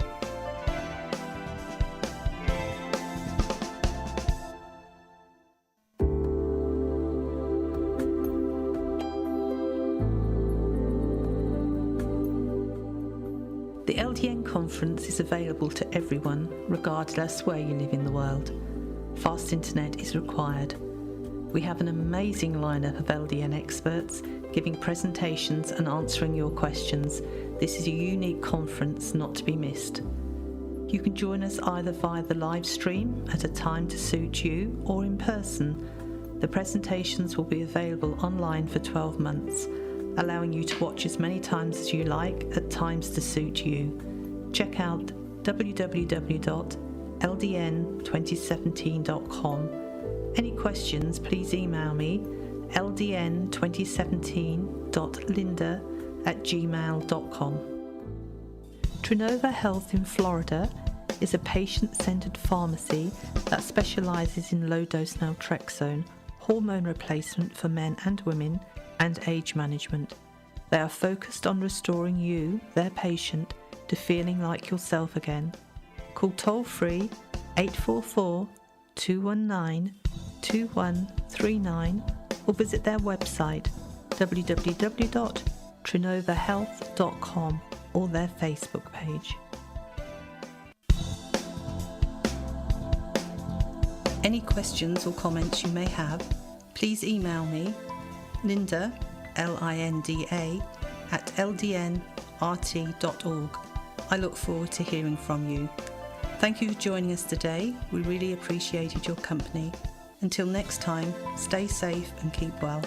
The LDN conference is available to everyone, regardless where you live in the world. Fast internet is required. We have an amazing lineup of LDN experts giving presentations and answering your questions. This is a unique conference not to be missed. You can join us either via the live stream at a time to suit you or in person. The presentations will be available online for 12 months, allowing you to watch as many times as you like at times to suit you. Check out www.ldn2017.com. Any questions, please email me, ldn2017.linda@gmail.com. Trinova Health in Florida is a patient-centered pharmacy that specializes in low-dose naltrexone, hormone replacement for men and women, and age management. They are focused on restoring you, their patient, to feeling like yourself again. Call toll-free 844-219-2139 or visit their website www.trinovahealth.com or their Facebook page. Any questions or comments you may have, please email me, Linda, Linda, @ldnrt.org. I look forward to hearing from you. Thank you for joining us today. We really appreciated your company. Until next time, stay safe and keep well.